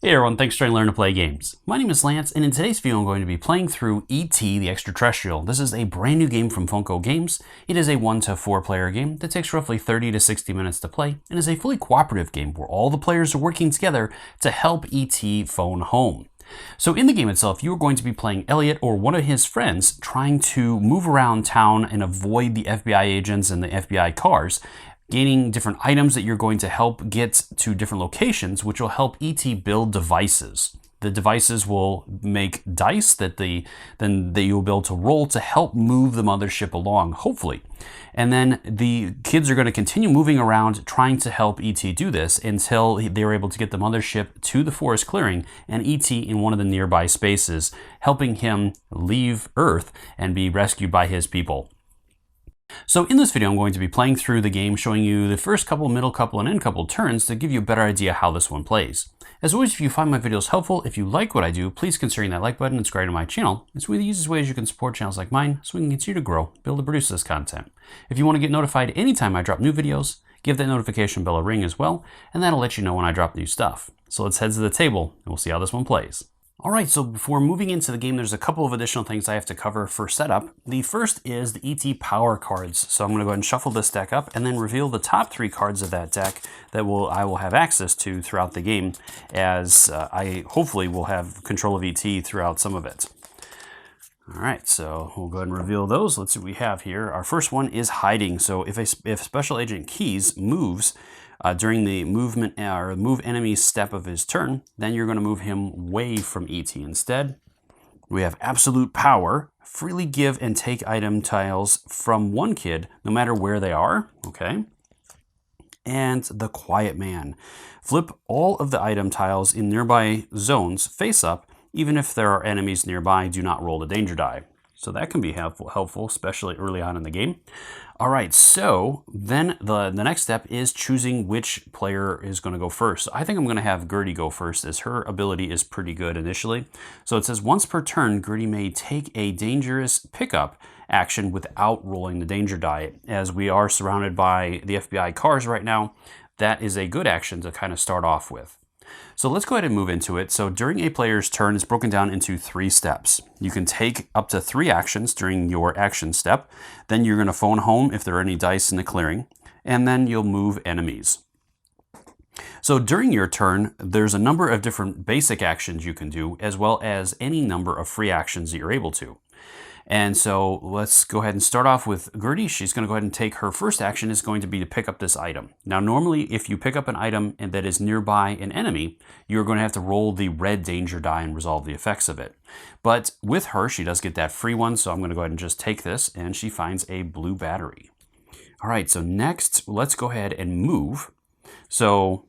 Hey everyone, thanks for learning to play games. My name is Lance, and in today's video I'm going to be playing through E.T. the Extra-Terrestrial. This is a brand new game from Funko Games. It is a 1 to 4 player game that takes roughly 30 to 60 minutes to play, and is a fully cooperative game where all the players are working together to help E.T. phone home. So in the game itself, you are going to be playing Elliot or one of his friends trying to move around town and avoid the FBI agents and the FBI cars, gaining different items that you're going to help get to different locations, which will help E.T. build devices. The devices will make dice that you'll be able to roll to help move the mothership along, hopefully. And then the kids are going to continue moving around trying to help E.T. do this until they're able to get the mothership to the forest clearing and E.T. in one of the nearby spaces, helping him leave Earth and be rescued by his people. So in this video, I'm going to be playing through the game, showing you the first couple, middle couple, and end couple turns to give you a better idea how this one plays. As always, if you find my videos helpful, if you like what I do, please consider hitting that like button and subscribe to my channel. It's one of the easiest ways you can support channels like mine so we can continue to grow, build and produce this content. If you want to get notified anytime I drop new videos, give that notification bell a ring as well, and that'll let you know when I drop new stuff. So let's head to the table and we'll see how this one plays. Alright, so before moving into the game, there's a couple of additional things I have to cover for setup. The first is the ET power cards. So I'm going to go ahead and shuffle this deck up and then reveal the top 3 cards of that deck that I will have access to throughout the game, as I hopefully will have control of ET throughout some of it. Alright, so we'll go ahead and reveal those. Let's see what we have here. Our first one is hiding. So if Special Agent Keys moves during the movement or move enemy step of his turn, then you're going to move him away from ET instead. We have absolute power. Freely give and take item tiles from one kid, no matter where they are. Okay. And the Quiet Man. Flip all of the item tiles in nearby zones face up. Even if there are enemies nearby, do not roll the danger die. So that can be helpful, especially early on in the game. All right, so then the next step is choosing which player is going to go first. So I think I'm going to have Gertie go first, as her ability is pretty good initially. So it says once per turn, Gertie may take a dangerous pickup action without rolling the danger die. As we are surrounded by the FBI cars right now, that is a good action to kind of start off with. So let's go ahead and move into it. So during a player's turn, it's broken down into 3 steps. You can take up to 3 actions during your action step. Then you're going to phone home if there are any dice in the clearing. And then you'll move enemies. So during your turn, there's a number of different basic actions you can do, as well as any number of free actions that you're able to. And so let's go ahead and start off with Gertie. She's going to go ahead and take her first action is going to be to pick up this item. Now, normally, if you pick up an item that is nearby an enemy, you're going to have to roll the red danger die and resolve the effects of it. But with her, she does get that free one, so I'm going to go ahead and just take this, and she finds a blue battery. All right, so next, let's go ahead and move. So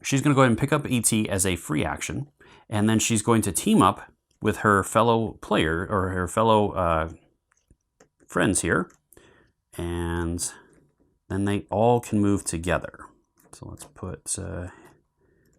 she's going to go ahead and pick up ET as a free action, and then she's going to team up with her fellow player or her fellow friends here, and then they all can move together. So let's put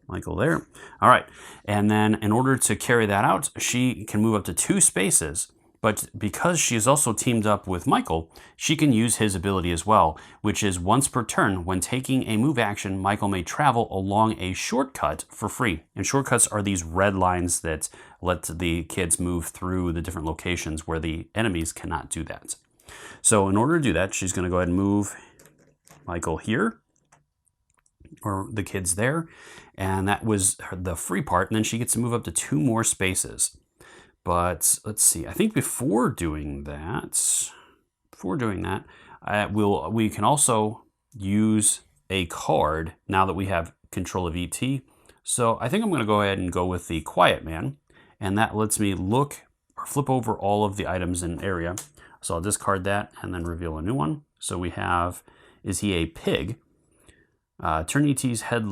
Michael there. All right, and then in order to carry that out, she can move up to 2 spaces, but because she is also teamed up with Michael, she can use his ability as well, which is once per turn. When taking a move action, Michael may travel along a shortcut for free. And shortcuts are these red lines that let the kids move through the different locations where the enemies cannot do that. So in order to do that, she's going to go ahead and move Michael here, or the kids there, and that was the free part. And then she gets to move up to 2 more spaces. But let's see, I think before doing that, we can also use a card now that we have control of ET. So I think I'm going to go ahead and go with the Quiet Man, and that lets me look or flip over all of the items in an area. So I'll discard that and then reveal a new one. So we have, is he a pig? Turn ET's heart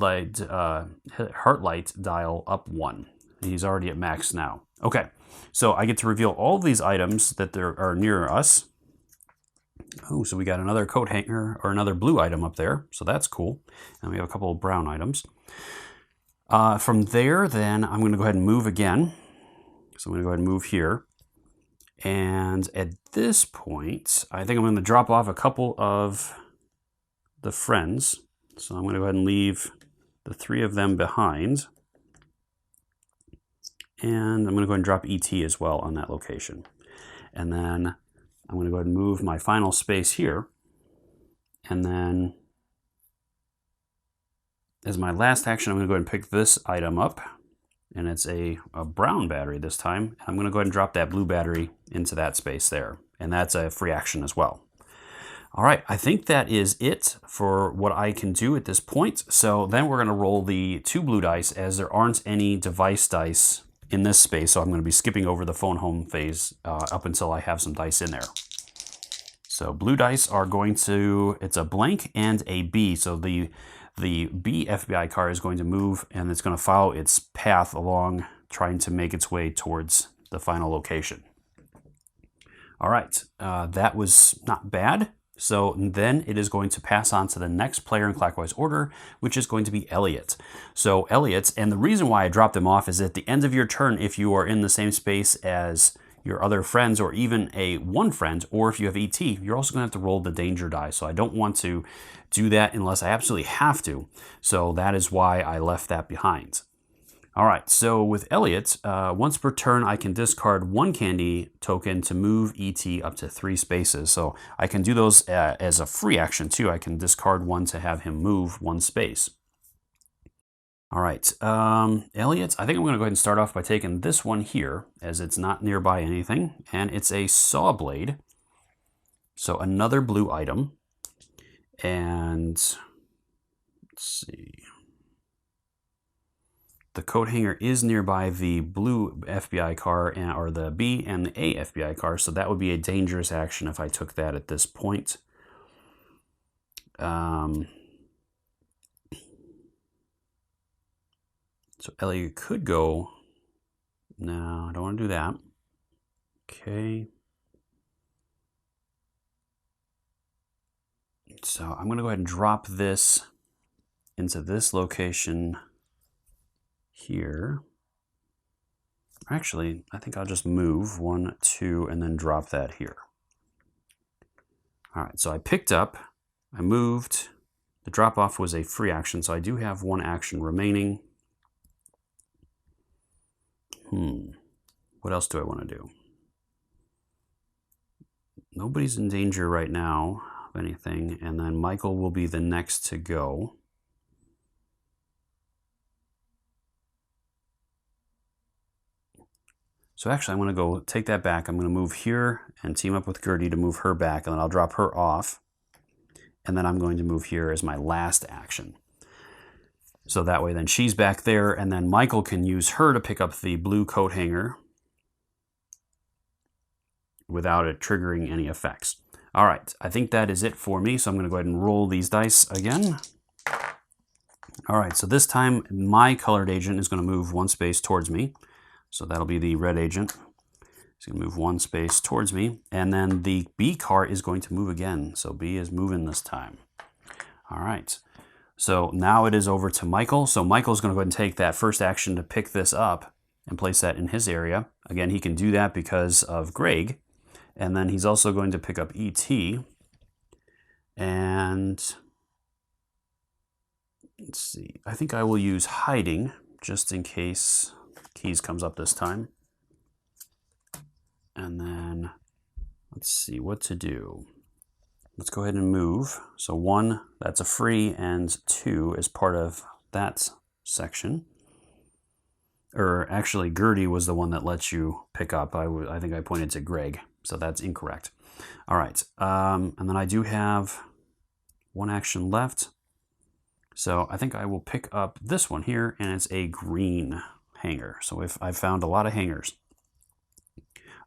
light dial up 1. He's already at max now. Okay, so I get to reveal all of these items that are near us. Oh, so we got another coat hanger or another blue item up there, so that's cool. And we have a couple of brown items. From there, then I'm going to go ahead and move again. So I'm going to go ahead and move here. And at this point, I think I'm going to drop off a couple of the friends. So I'm going to go ahead and leave the 3 of them behind. And I'm going to go ahead and drop ET as well on that location. And then I'm going to go ahead and move my final space here. And then as my last action, I'm going to go ahead and pick this item up. And it's a brown battery this time. I'm going to go ahead and drop that blue battery into that space there. And that's a free action as well. All right, I think that is it for what I can do at this point. So then we're going to roll the 2 blue dice, as there aren't any device dice in this space. So I'm going to be skipping over the phone home phase up until I have some dice in there. So blue dice are going to, it's a blank and a B. So the B FBI car is going to move, and it's going to follow its path along, trying to make its way towards the final location. All right, that was not bad. So then it is going to pass on to the next player in clockwise order, which is going to be Elliot. So Elliot, and the reason why I dropped him off is at the end of your turn, if you are in the same space as your other friends, or even a one friend, or if you have ET, you're also going to have to roll the danger die. So I don't want to do that unless I absolutely have to. So that is why I left that behind. All right, so with Elliot, once per turn, I can discard 1 candy token to move ET up to 3 spaces. So I can do those as a free action too. I can discard 1 to have him move 1 space. All right, Elliot, I think I'm going to go ahead and start off by taking this one here, as it's not nearby anything, and it's a saw blade. So another blue item, and let's see. The coat hanger is nearby the blue FBI car, or the B and the A FBI car, so that would be a dangerous action if I took that at this point. So Elliot could go. No, I don't want to do that. Okay. So I'm going to go ahead and drop this into this location here. Actually, I think I'll just move 1, 2, and then drop that here. All right, so I picked up, I moved. The drop off was a free action, so I do have 1 action remaining. What else do I want to do? Nobody's in danger right now of anything, and then Michael will be the next to go. So actually, I'm going to go take that back. I'm going to move here and team up with Gertie to move her back, and then I'll drop her off. And then I'm going to move here as my last action. So that way then she's back there, and then Michael can use her to pick up the blue coat hanger without it triggering any effects. All right, I think that is it for me. So I'm going to go ahead and roll these dice again. All right, so this time my colored agent is going to move 1 space towards me. So that'll be the red agent. He's going to move 1 space towards me. And then the B car is going to move again. So B is moving this time. All right. So now it is over to Michael. So Michael's going to go ahead and take that first action to pick this up and place that in his area. Again, he can do that because of Greg. And then he's also going to pick up ET. And let's see. I think I will use hiding just in case Keys comes up this time. And then let's see what to do. Let's go ahead and move. So 1, that's a free, and 2 is part of that section. Or actually, Gertie was the one that lets you pick up. I think I pointed to Greg, so that's incorrect. All right, and then I do have 1 action left. So I think I will pick up this one here, and it's a green hanger. So if I've found a lot of hangers.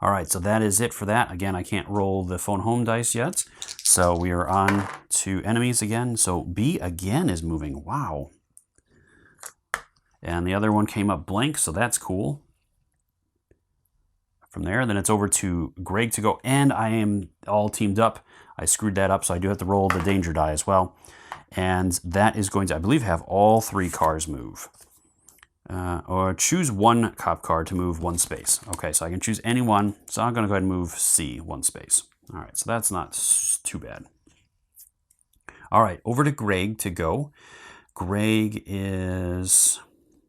All right, so that is it for that. Again, I can't roll the phone home dice yet. So we are on to enemies again. So B again is moving. Wow. And the other one came up blank, so that's cool. From there, then it's over to Greg to go. And I am all teamed up. I screwed that up, so I do have to roll the danger die as well. And that is going to, I believe, have all 3 cars move. Or choose 1 cop car to move 1 space. Okay, so I can choose any one. So I'm going to go ahead and move C 1 space. All right, so that's not too bad. All right, over to Greg to go. Greg is,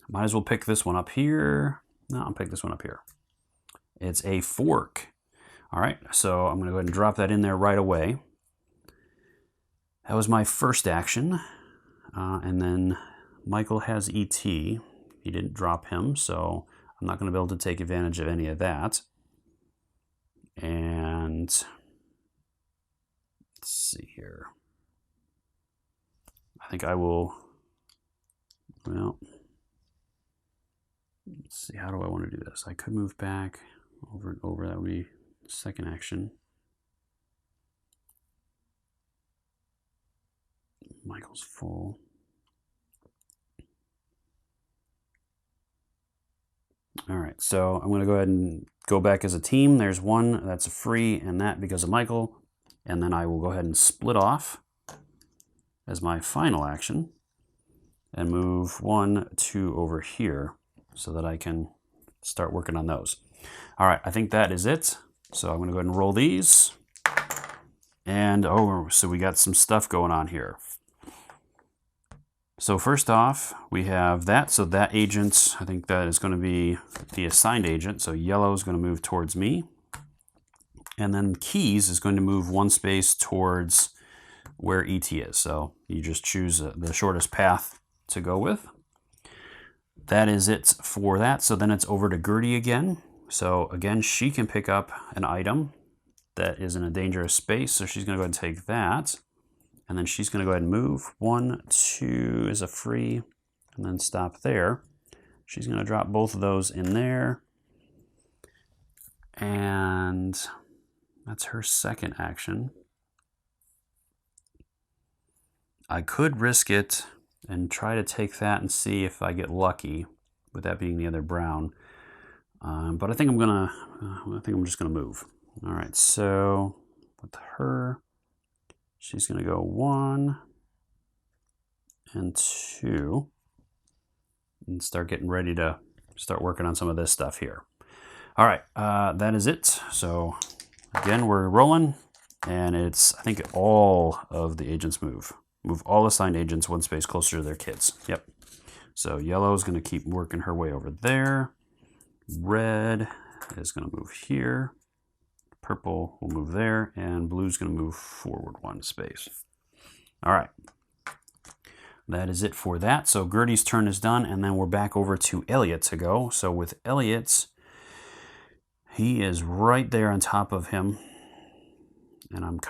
might as well pick this one up here. No, I'll pick this one up here. It's a fork. All right, so I'm going to go ahead and drop that in there right away. That was my first action. And then Michael has ET. He didn't drop him, so I'm not going to be able to take advantage of any of that. And let's see here. I think I will, well, let's see, how do I want to do this? I could move back over and over. That would be second action. Michael's full. All right, so I'm going to go ahead and go back as a team. There's one that's a free, and that because of Michael. And then I will go ahead and split off as my final action and move 1, 2 over here so that I can start working on those. All right, I think that is it. So I'm going to go ahead and roll these. And oh, so we got some stuff going on here. So first off, we have that. So that agent, I think that is going to be the assigned agent. So yellow is going to move towards me. And then keys is going to move 1 space towards where ET is. So you just choose the shortest path to go with. That is it for that. So then it's over to Gertie again. So again, she can pick up an item that is in a dangerous space. So she's going to go ahead and take that. And then she's going to go ahead and move. 1, 2 is a free, and then stop there. She's going to drop both of those in there. And that's her second action. I could risk it and try to take that and see if I get lucky with that being the other brown. But I think I'm just gonna move. All right, so with her, she's gonna go 1 and 2 and start getting ready to start working on some of this stuff here. All right, that is it. So again, we're rolling, and it's, I think all of the agents move. Move all assigned agents 1 space closer to their kids. Yep. So yellow is going to keep working her way over there. Red is going to move here. Purple will move there. And blue is going to move forward 1 space. All right. That is it for that. So Gertie's turn is done. And then we're back over to Elliot to go. So with Elliot, he is right there on top of him. And I'm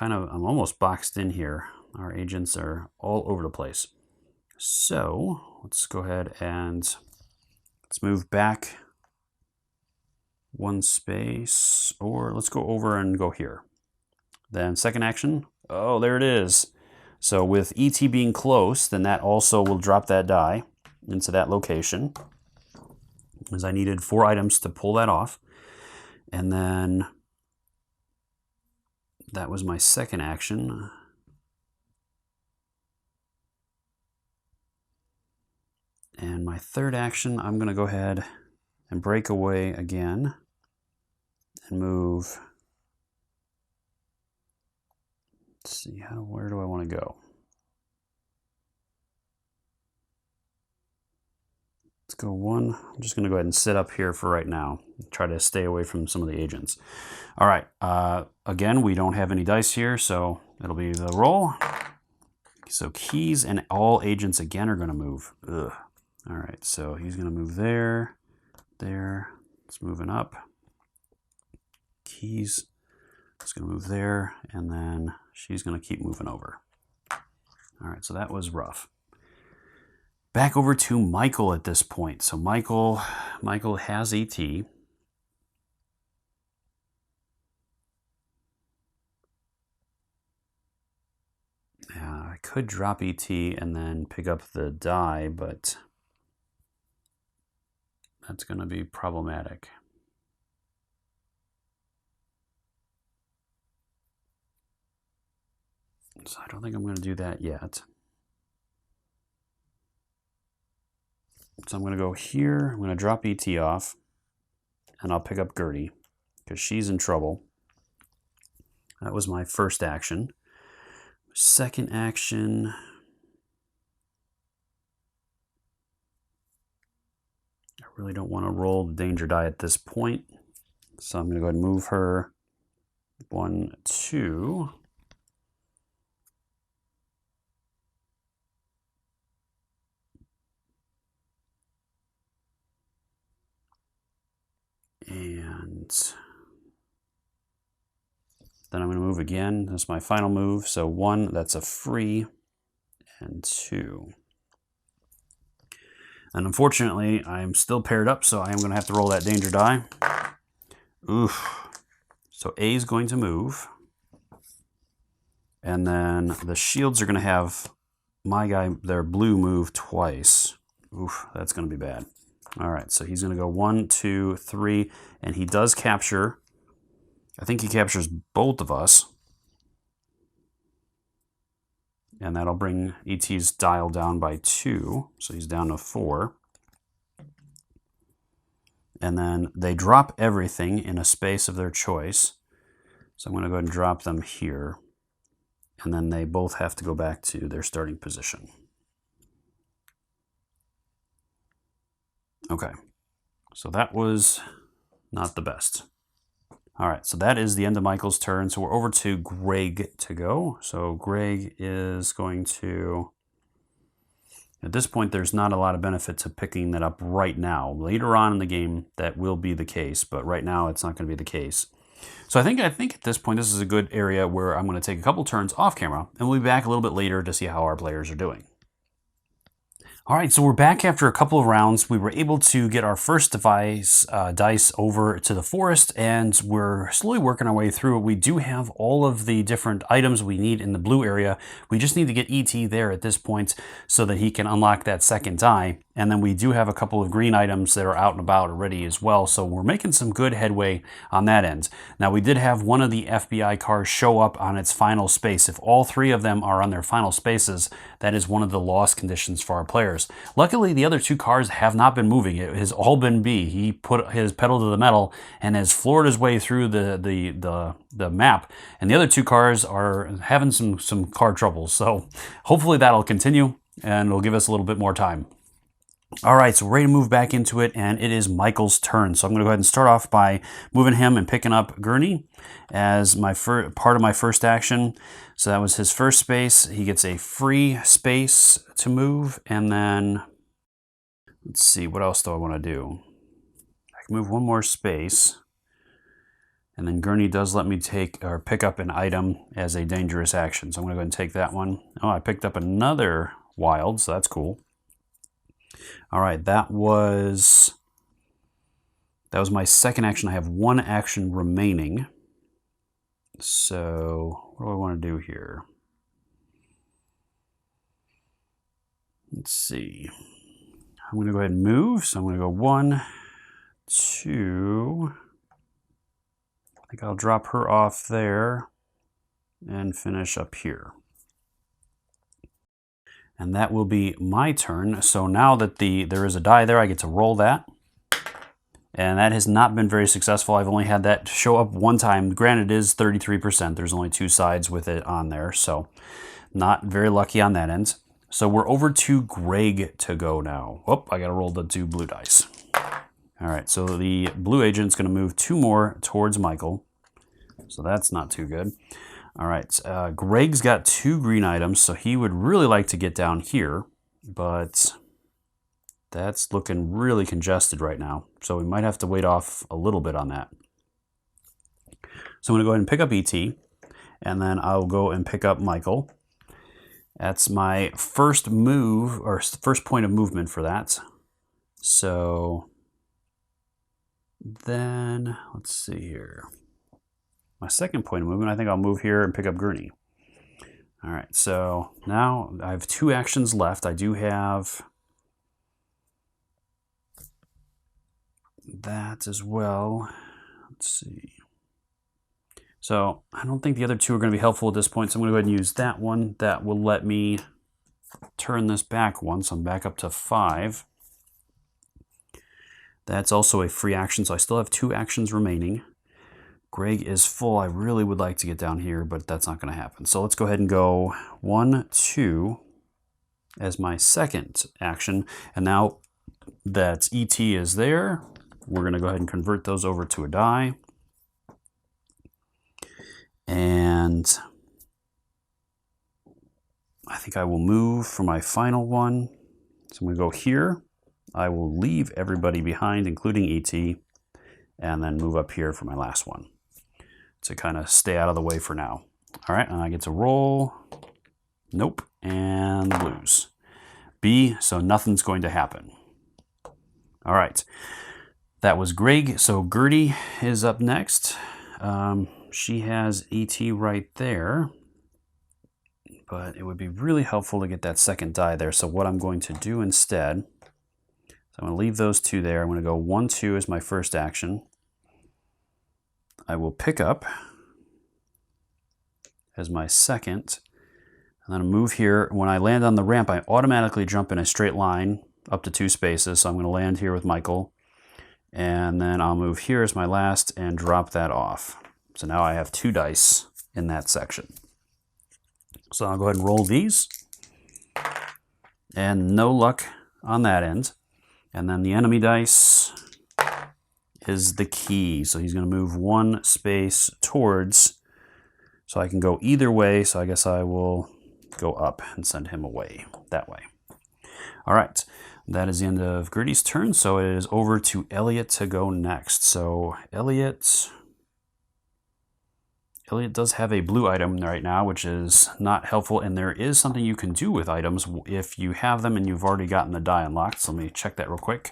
almost boxed in here. Our agents are all over the place. So let's go ahead and let's move back 1 space, or let's go over and go here. Then second action. Oh, there it is. So with ET being close, then that also will drop that die into that location, as I needed 4 items to pull that off. And then that was my second action. And my third action, I'm going to go ahead and break away again and move. Let's see, where do I want to go? Let's go 1. I'm just going to go ahead and sit up here for right now. Try to stay away from some of the agents. All right. Again, we don't have any dice here, so it'll be the roll. So keys and all agents again are going to move. Ugh. All right, so he's going to move there, there. It's moving up. Keys is going to move there, and then she's going to keep moving over. All right, so that was rough. Back over to Michael at this point. So Michael has ET. I could drop ET and then pick up the die, but that's going to be problematic. So I don't think I'm going to do that yet. So I'm going to go here. I'm going to drop ET off, and I'll pick up Gertie because she's in trouble. That was my first action. Second action, I really don't want to roll the danger die at this point. So I'm going to go ahead and move her 1, 2. And then I'm going to move again. That's my final move. So 1, that's a free, and 2. And unfortunately, I'm still paired up, so I am going to have to roll that danger die. Oof. So A is going to move. And then the shields are going to have my guy, their blue, move twice. Oof, that's going to be bad. All right, so he's going to go 1, 2, 3, and he does capture. I think he captures both of us. And that'll bring ET's dial down by 2, so he's down to 4. And then they drop everything in a space of their choice. So I'm going to go ahead and drop them here. And then they both have to go back to their starting position. Okay, so that was not the best. All right, so that is the end of Michael's turn. So we're over to Greg to go. So Greg is going to, at this point, there's not a lot of benefit to picking that up right now. Later on in the game, that will be the case, but right now it's not going to be the case. So I think at this point, this is a good area where I'm going to take a couple turns off camera, and we'll be back a little bit later to see how our players are doing. All right, so we're back after a couple of rounds. We were able to get our first dice over to the forest, and we're slowly working our way through it. We do have all of the different items we need in the blue area. We just need to get ET there at this point so that he can unlock that second die. And then we do have a couple of green items that are out and about already as well. So we're making some good headway on that end. Now we did have one of the FBI cars show up on its final space. If all 3 of them are on their final spaces, that is one of the loss conditions for our players. Luckily, the other 2 cars have not been moving. It has all been B. He put his pedal to the metal and has floored his way through the map. And the other 2 cars are having some car troubles. So hopefully that'll continue and it'll give us a little bit more time. All right, so we're ready to move back into it, and it is Michael's turn. So I'm going to go ahead and start off by moving him and picking up Gertie as my part of my first action. So that was his first space. He gets a free space to move, and then let's see, what else do I want to do? I can move one more space, and then Gertie does let me pick up an item as a dangerous action. So I'm going to go ahead and take that one. Oh, I picked up another wild, so that's cool. All right, that was my second action. I have 1 action remaining. So what do I want to do here? Let's see. I'm going to go ahead and move. So I'm going to go 1, 2. I think I'll drop her off there and finish up here. And that will be my turn. So now that there is a die there, I get to roll that. And that has not been very successful. I've only had that show up 1 time. Granted, it is 33%. There's only 2 sides with it on there. So not very lucky on that end. So we're over to Greg to go now. Oh, I got to roll the 2 blue dice. All right, so the blue agent's going to move 2 more towards Michael. So that's not too good. All right, Greg's got 2 green items, so he would really like to get down here, but that's looking really congested right now. So we might have to wait off a little bit on that. So I'm going to go ahead and pick up ET, and then I'll go and pick up Michael. That's my first move, or first point of movement for that. So then, let's see here. My second point of movement, I think I'll move here and pick up Gertie. All right, so now I have 2 actions left. I do have that as well. Let's see. So I don't think the other 2 are going to be helpful at this point, so I'm going to go ahead and use that one. That will let me turn this back 1, so I'm back up to 5. That's also a free action, so I still have 2 actions remaining. Greg is full. I really would like to get down here, but that's not going to happen. So let's go ahead and go 1, 2 as my second action. And now that ET is there. We're going to go ahead and convert those over to a die. And I think I will move for my final one. So I'm going to go here. I will leave everybody behind, including ET, and then move up here for my last one to kind of stay out of the way for now. All right, and I get to roll. Nope, and blues. B, so nothing's going to happen. All right, that was Greg. So Gertie is up next. She has ET right there, but it would be really helpful to get that second die there. So what I'm going to do instead, so I'm going to leave those two there. I'm going to go 1, 2 as my first action. I will pick up as my second, and then move here. When I land on the ramp, I automatically jump in a straight line up to 2 spaces. So I'm going to land here with Michael, and then I'll move here as my last and drop that off. So now I have 2 dice in that section. So I'll go ahead and roll these, and no luck on that end. And then the enemy dice is the key. So he's going to move 1 space towards, so I can go either way. So I guess I will go up and send him away that way. All right, that is the end of Gertie's turn. So it is over to Elliot to go next. So Elliot does have a blue item right now, which is not helpful, and there is something you can do with items if you have them and you've already gotten the die unlocked. So let me check that real quick.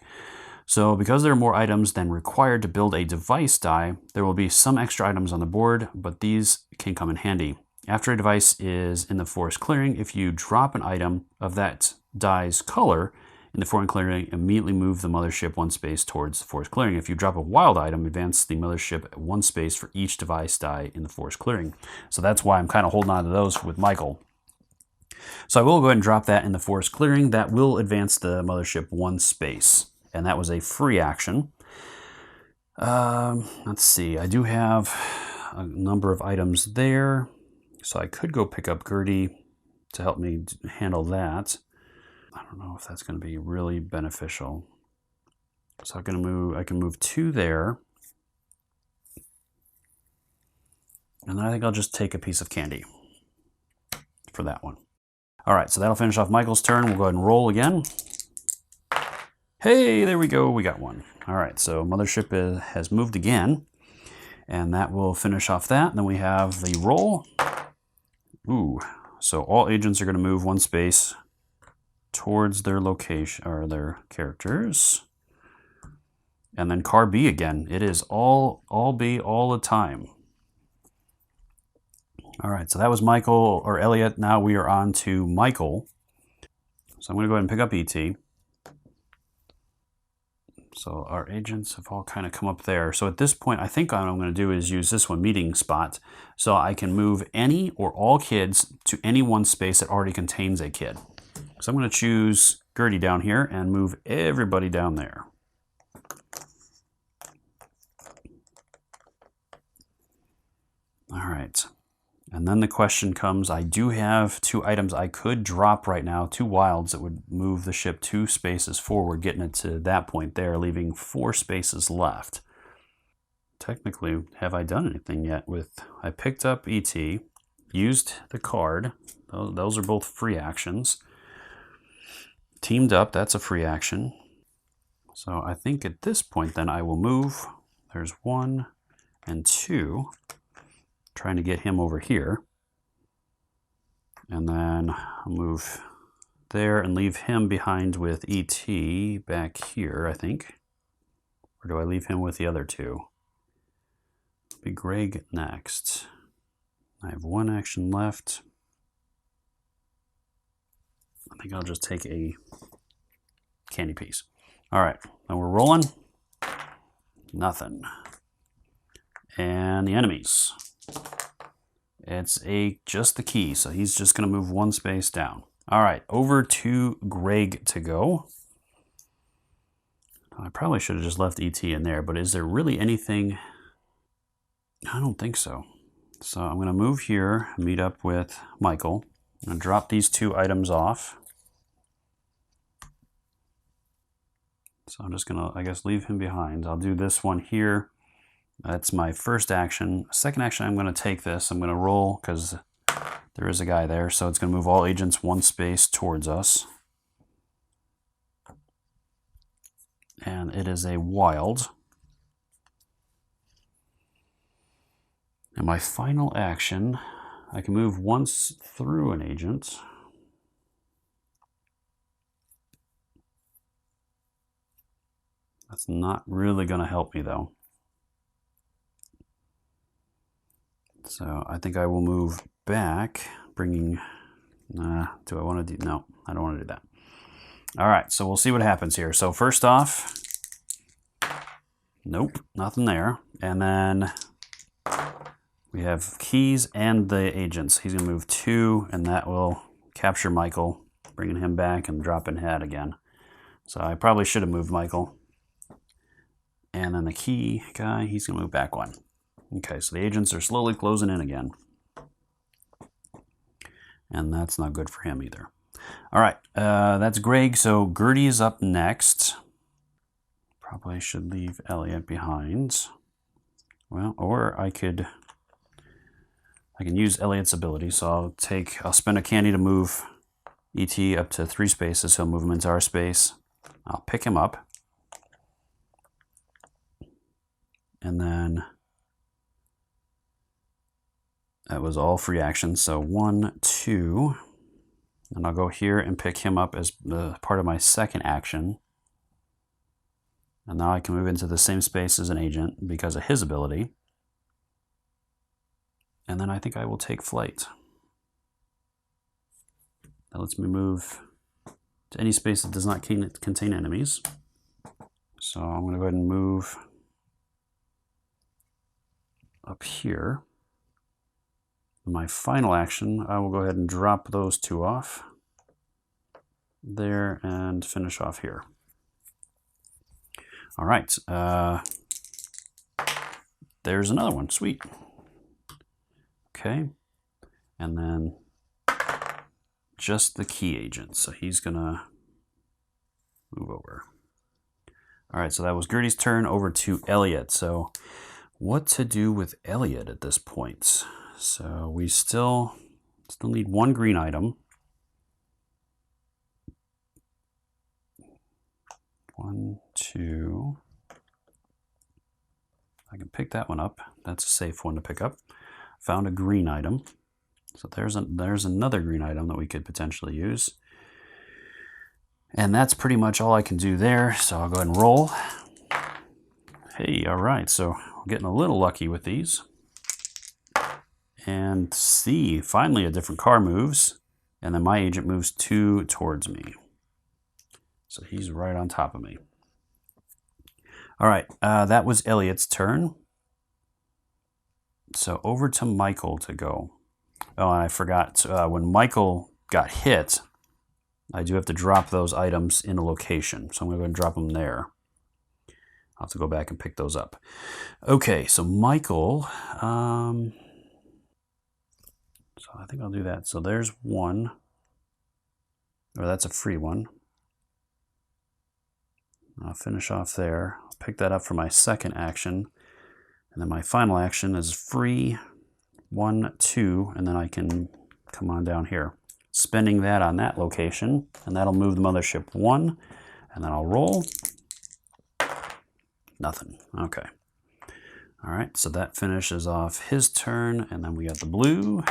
So because there are more items than required to build a device die, there will be some extra items on the board, but these can come in handy. After a device is in the forest clearing, if you drop an item of that die's color in the forest clearing, immediately move the mothership 1 space towards the forest clearing. If you drop a wild item, advance the mothership 1 space for each device die in the forest clearing. So that's why I'm kind of holding on to those with Michael. So I will go ahead and drop that in the forest clearing. That will advance the mothership 1 space. And that was a free action. Let's see. I do have a number of items there. So I could go pick up Gertie to help me handle that. I don't know if that's going to be really beneficial. So I can move 2 there. And then I think I'll just take a piece of candy for that one. All right, so that'll finish off Michael's turn. We'll go ahead and roll again. Hey, there we go. We got 1. All right, so mothership has moved again. And that will finish off that. And then we have the roll. Ooh, so all agents are going to move 1 space towards their location or their characters. And then car B again. It is all B all the time. All right, so that was Michael or Elliot. Now we are on to Michael. So I'm going to go ahead and pick up ET. So our agents have all kind of come up there. So at this point, I think what I'm going to do is use this one, meeting spot. So I can move any or all kids to any 1 space that already contains a kid. So I'm going to choose Gertie down here and move everybody down there. All right. And then the question comes, I do have 2 items I could drop right now, 2 wilds that would move the ship 2 spaces forward, getting it to that point there, leaving 4 spaces left. Technically, have I done anything yet with, I picked up ET, used the card, those are both free actions. Teamed up, that's a free action. So I think at this point then I will move, there's 1 and 2. Trying to get him over here, and then I'll move there and leave him behind with ET back here, I think. Or do I leave him with the other 2? It'll be Greg next. I have 1 action left. I think I'll just take a candy piece. All right, now we're rolling. Nothing. And the enemies. It's just the key, so he's just going to move 1 space down. All right, over to Greg to go. I probably should have just left ET in there, but is there really anything? I don't think so. So I'm going to move here, meet up with Michael. I'm going to drop these 2 items off. So I'm just gonna, I guess, leave him behind. I'll do this one here. That's my first action. Second action, I'm gonna take this. I'm gonna roll because there is a guy there. So it's gonna move all agents one space towards us. And it is a wild. And my final action, I can move once through an agent. That's not really going to help me though. So I think I will move back, bringing, do I want to do, no, I don't want to do that. All right, so we'll see what happens here. So first off, nope, nothing there. And then we have keys and the agents. He's going to move 2, and that will capture Michael, bringing him back and dropping head again. So I probably should have moved Michael. And then the key guy, he's going to move back 1. Okay, so the agents are slowly closing in again. And that's not good for him either. All right, that's Greg. So Gertie is up next. Probably should leave Elliot behind. Well, or I can use Elliot's ability. So I'll spend a candy to move ET up to 3 spaces. He'll move him into our space. I'll pick him up. And then that was all free actions. So 1, 2, and I'll go here and pick him up as the part of my second action. And now I can move into the same space as an agent because of his ability. And then I think I will take flight. That lets me move to any space that does not contain enemies. So I'm going to go ahead and move up here. My final action, I will go ahead and drop those 2 off there and finish off here. All right, there's another one, sweet. Okay, and then just the key agent, so he's gonna move over. All right, so that was Gertie's turn. Over to Elliot. So what to do with Elliot at this point? So we still need 1 green item. 1, 2. I can pick that one up. That's a safe one to pick up. Found a green item. So there's another green item that we could potentially use. And that's pretty much all I can do there. So I'll go ahead and roll. Hey, all right. So we're getting a little lucky with these. And see, finally a different car moves, and then my agent moves 2 towards me. So he's right on top of me. All right, that was Elliot's turn. So over to Michael to go. Oh, and I forgot, when Michael got hit, I do have to drop those items in a location. So I'm going to go and drop them there. I'll have to go back and pick those up. Okay, so Michael... So I think I'll do that. So there's 1, or that's a free one. I'll finish off there. I'll pick that up for my second action. And then my final action is free 1, 2, and then I can come on down here. Spending that on that location, and that'll move the mothership 1, and then I'll roll. Nothing. Okay. All right, so that finishes off his turn, and then we got the blue.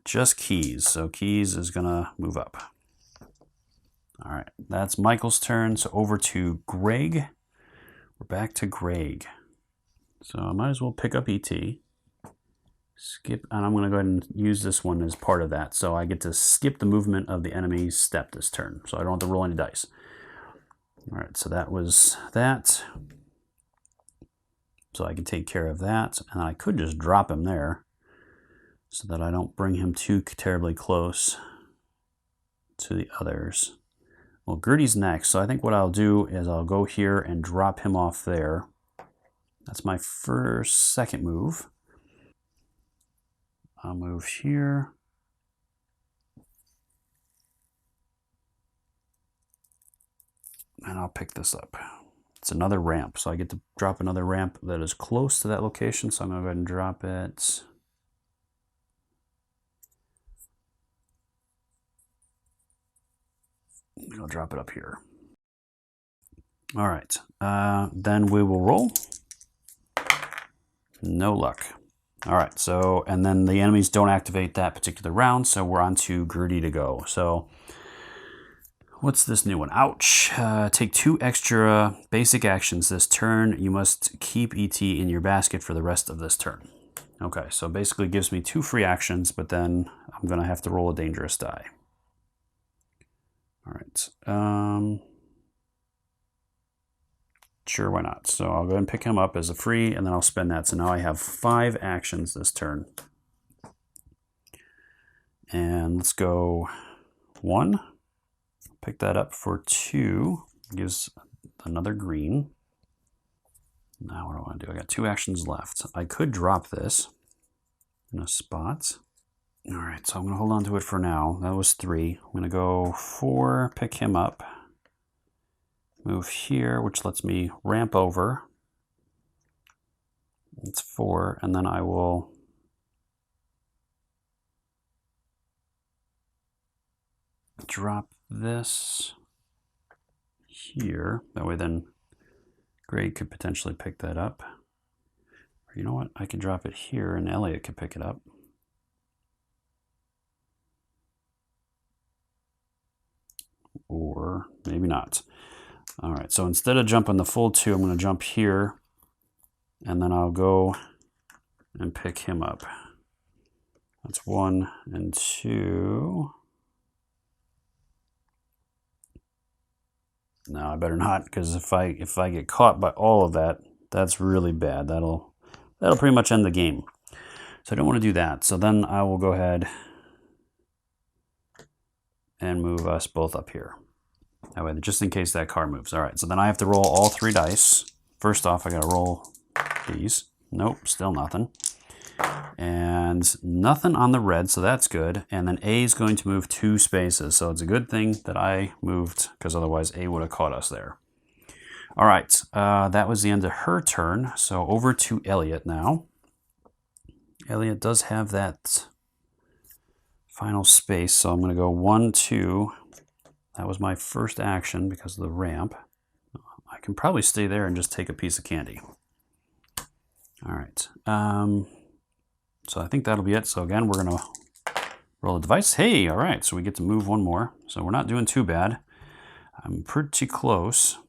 Just keys, so keys is gonna move up. All right, that's Michael's turn. So over to Greg. We're back to Greg. So I might as well pick up ET. Skip, and I'm gonna go ahead and use this one as part of that. So I get to skip the movement of the enemy's step this turn. So I don't have to roll any dice. All right, so that was that. So I can take care of that, and I could just drop him there, so that I don't bring him too terribly close to the others. Well, Gertie's next, so I think what I'll do is I'll go here and drop him off there. That's my second move. I'll move here. And I'll pick this up. It's another ramp, so I get to drop another ramp that is close to that location, so I'm going to go ahead and drop it. I'll drop it up here. All right, then we will roll. No luck. All right, so, and then the enemies don't activate that particular round, so we're on to Gertie to go. So, what's this new one? Ouch. Take 2 extra basic actions this turn. You must keep ET in your basket for the rest of this turn. Okay, so basically gives me 2 free actions, but then I'm going to have to roll a dangerous die. All right. Sure, why not? So I'll go ahead and pick him up as a free, and then I'll spend that. So now I have 5 actions this turn. And let's go 1. Pick that up for 2. Gives another green. Now what do I want to do? I got 2 actions left. I could drop this in a spot. All right, so I'm going to hold on to it for now. That was 3. I'm going to go 4, pick him up. Move here, which lets me ramp over. It's 4, and then I will drop this here. That way then Greg could potentially pick that up. Or you know what? I could drop it here and Elliot could pick it up. Or maybe not. All right, so instead of jumping the full 2, I'm going to jump here, and then I'll go and pick him up. That's 1 and 2. No, I better not, because if I get caught by all of that, that's really bad. That'll pretty much end the game. So I don't want to do that. So then I will go ahead and move us both up here. That way, just in case that car moves. All right, so then I have to roll all 3 dice. First off, I got to roll these. Nope, still nothing. And nothing on the red, so that's good. And then A is going to move 2 spaces, so it's a good thing that I moved, because otherwise A would have caught us there. All right, that was the end of her turn. So over to Elliot now. Elliot does have that final space, so I'm going to go 1, 2. That was my first action because of the ramp. I can probably stay there and just take a piece of candy. All right. So I think that'll be it. So again, we're going to roll a device. Hey, all right. So we get to move 1 more. So we're not doing too bad. I'm pretty close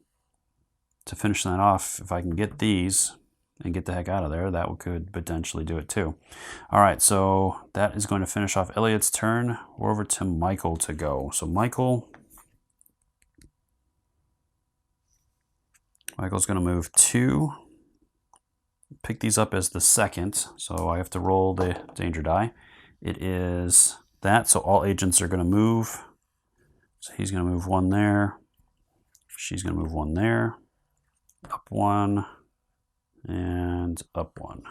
to finishing that off. If I can get these and get the heck out of there, that could potentially do it too. All right. So that is going to finish off Elliot's turn. We're over to Michael to go. So Michael's going to move 2. Pick these up as the second, so I have to roll the danger die. It is that, so all agents are going to move. So he's going to move 1 there. She's going to move 1 there. Up 1 and up 1.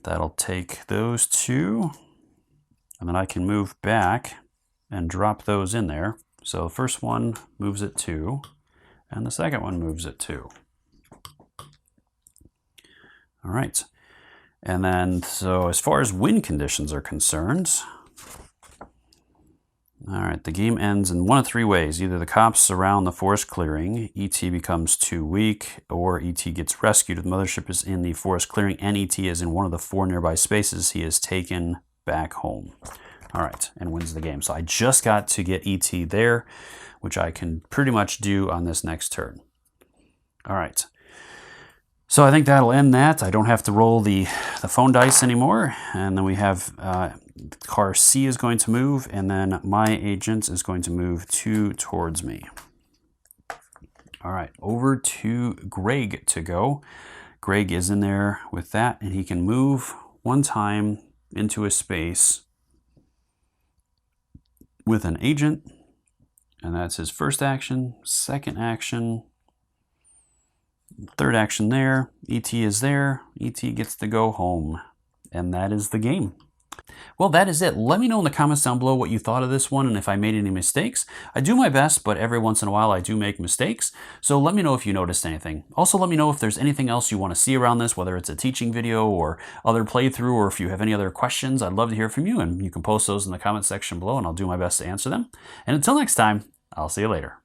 That'll take those 2, and then I can move back and drop those in there. So the first one moves it 2, and the second one moves it 2. All right, and then so as far as win conditions are concerned, all right, the game ends in 1 of 3 ways. Either the cops surround the forest clearing, ET becomes too weak, or ET gets rescued. If the mothership is in the forest clearing and ET is in one of the 4 nearby spaces, he is taken back home. All right, and wins the game. So I just got to get ET there, which I can pretty much do on this next turn. All right. So I think that'll end that. I don't have to roll the phone dice anymore. And then we have car C is going to move, and then my agent is going to move 2 towards me. All right, over to Greg to go. Greg is in there with that, and he can move 1 time into a space with an agent, and that's his first action, second action, third action there. ET is there. ET gets to go home. And that is the game. Well, that is it. Let me know in the comments down below what you thought of this one and if I made any mistakes. I do my best, but every once in a while I do make mistakes. So let me know if you noticed anything. Also, let me know if there's anything else you want to see around this, whether it's a teaching video or other playthrough, or if you have any other questions. I'd love to hear from you, and you can post those in the comment section below and I'll do my best to answer them. And until next time, I'll see you later.